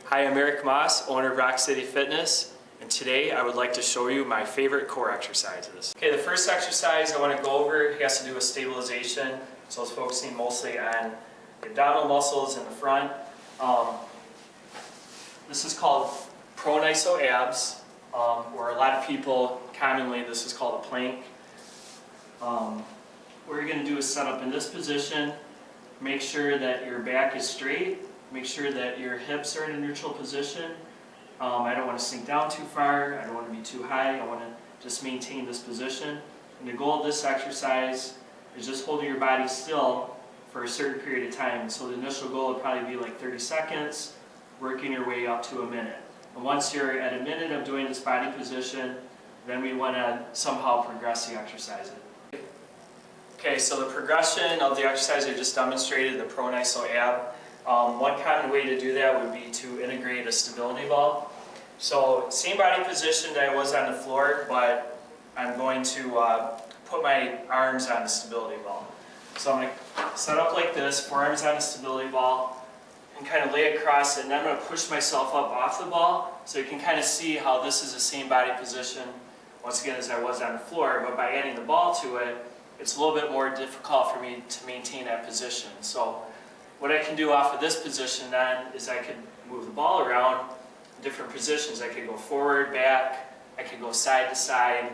Hi, I'm Maust, owner of Rock City Fitness, and today I would like to show you my favorite core exercises. Okay, the first exercise I want to go over has to do with stabilization, so it's focusing mostly on the abdominal muscles in the front. This is called prone iso abs, or a lot of people commonly this is called a plank. What you're going to do is set up in this position, make sure that your back is straight, make sure that your hips are in a neutral position. I don't want to sink down too far, I don't want to be too high, I want to just maintain this position. And the goal of this exercise is just holding your body still for a certain period of time. So the initial goal would probably be like 30 seconds, working your way up to a minute. And once you're at a minute of doing this body position, then we want to somehow progress the exercise. Okay, so the progression of the exercise I just demonstrated, the prone iso ab, one common way to do that would be to integrate a stability ball. So same body position that I was on the floor, but I'm going to put my arms on the stability ball. So I'm going to set up like this, forearms on the stability ball, and kind of lay it across it, and I'm going to push myself up off the ball, so you can kind of see how this is the same body position, once again, as I was on the floor, but by adding the ball to it, it's a little bit more difficult for me to maintain that position. So what I can do off of this position then is I could move the ball around in different positions. I could go forward, back, I could go side to side.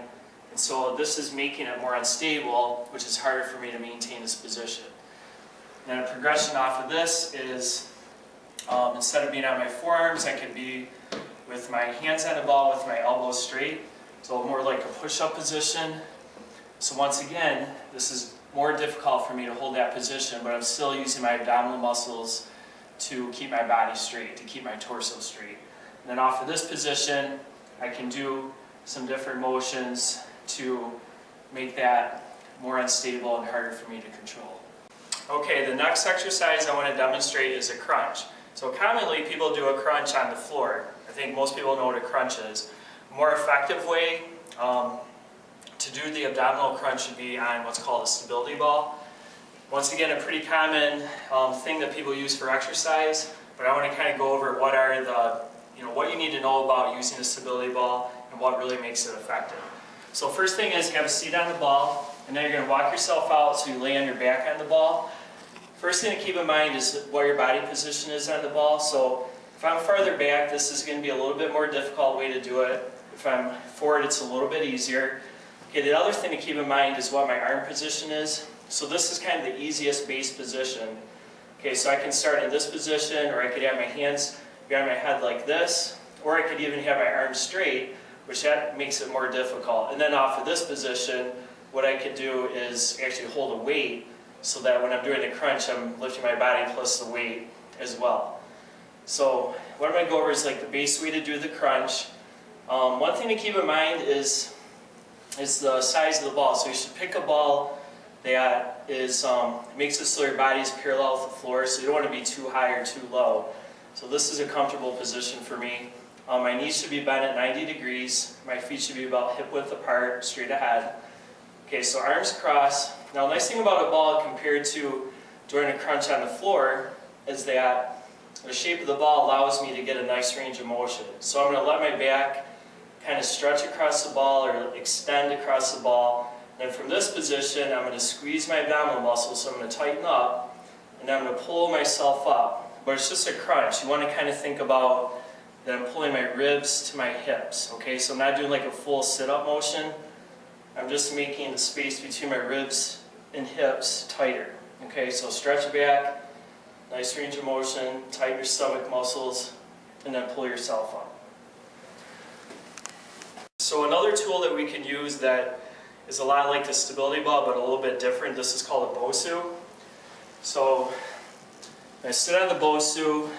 And so this is making it more unstable, which is harder for me to maintain this position. And then a progression off of this is, instead of being on my forearms, I could be with my hands on the ball with my elbows straight. So more like a push-up position. So once again, this is more difficult for me to hold that position, but I'm still using my abdominal muscles to keep my body straight, to keep my torso straight. And then off of this position, I can do some different motions to make that more unstable and harder for me to control. Okay, the next exercise I want to demonstrate is a crunch. So commonly people do a crunch on the floor. I think most people know what a crunch is. A more effective way to do the abdominal crunch would be on what's called a stability ball. Once again, a pretty common thing that people use for exercise, but I want to kind of go over what are the, what you need to know about using a stability ball and what really makes it effective. So first thing is you have a seat on the ball, and then you're going to walk yourself out so you lay on your back on the ball. First thing to keep in mind is what your body position is on the ball. So if I'm farther back, this is going to be a little bit more difficult way to do it. If I'm forward, it's a little bit easier. Okay, the other thing to keep in mind is what my arm position is. So this is kind of the easiest base position. Okay, so I can start in this position, or I could have my hands behind my head like this, or I could even have my arms straight, which that makes it more difficult. And then off of this position, what I could do is actually hold a weight, so that when I'm doing the crunch, I'm lifting my body plus the weight as well. So what I'm going to go over is like the base way to do the crunch. One thing to keep in mind is the size of the ball. So you should pick a ball that is makes it so your body is parallel with the floor, so you don't want to be too high or too low. So this is a comfortable position for me. My knees should be bent at 90 degrees. My feet should be about hip width apart, straight ahead. Okay, so arms crossed. Now the nice thing about a ball compared to doing a crunch on the floor is that the shape of the ball allows me to get a nice range of motion. So I'm going to let my back kind of stretch across the ball or extend across the ball. And then from this position, I'm going to squeeze my abdominal muscles, so I'm going to tighten up, and then I'm going to pull myself up. But it's just a crunch. You want to kind of think about that I'm pulling my ribs to my hips. Okay, so I'm not doing like a full sit-up motion. I'm just making the space between my ribs and hips tighter. Okay, so stretch back, nice range of motion, tighten your stomach muscles, and then pull yourself up. So another tool that we can use that is a lot like the stability ball but a little bit different, this is called a BOSU. So I sit on the BOSU,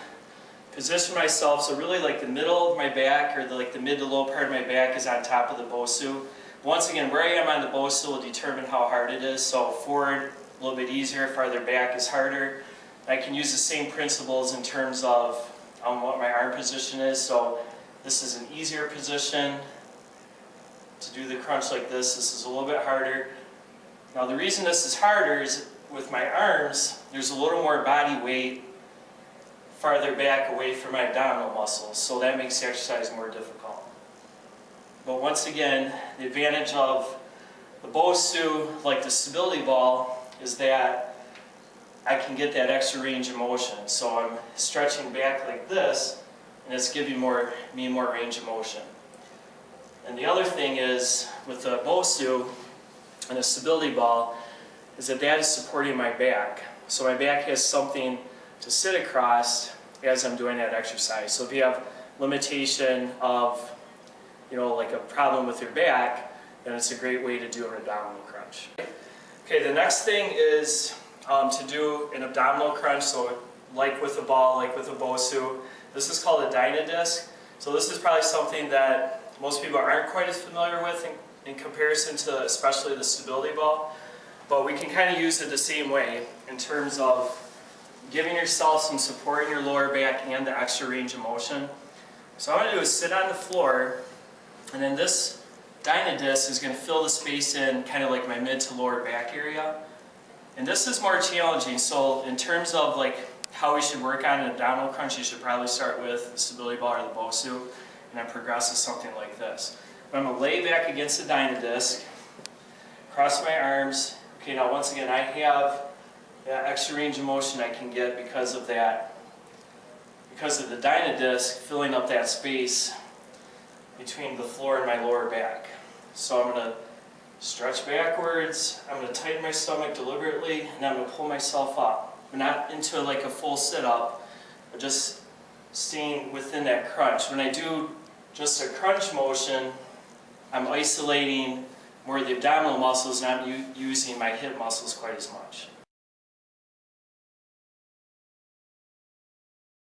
position myself so really like the middle of my back or the mid to low part of my back is on top of the BOSU. Once again, where I am on the BOSU will determine how hard it is. So forward, a little bit easier, farther back is harder. I can use the same principles in terms of what my arm position is. So this is an easier position. To do the crunch like this is a little bit harder. Now the reason this is harder is with my arms, there's a little more body weight farther back away from my abdominal muscles, so that makes the exercise more difficult. But once again, the advantage of the BOSU, like the stability ball, is that I can get that extra range of motion. So I'm stretching back like this, and it's giving me more range of motion. And the other thing is, with the BOSU and the stability ball, is that is supporting my back. So my back has something to sit across as I'm doing that exercise. So if you have limitation of, like a problem with your back, then it's a great way to do an abdominal crunch. Okay, the next thing is to do an abdominal crunch, so like with a ball, like with a BOSU. This is called a Dyna disc. So this is probably something that most people aren't quite as familiar with in comparison to especially the stability ball. But we can kind of use it the same way in terms of giving yourself some support in your lower back and the extra range of motion. So what I'm going to do is sit on the floor, and then this Dyna disc is going to fill the space in kind of like my mid to lower back area. And this is more challenging, so in terms of like how we should work on an abdominal crunch, you should probably start with the stability ball or the BOSU, and then progress to something like this. But I'm going to lay back against the Dyna disc, cross my arms. Okay, now once again, I have that extra range of motion I can get because of the Dyna disc filling up that space between the floor and my lower back. So I'm going to stretch backwards, I'm going to tighten my stomach deliberately, and I'm going to pull myself up. But not into like a full sit-up, but just staying within that crunch. When I do just a crunch motion, I'm isolating more of the abdominal muscles, and I'm using my hip muscles quite as much.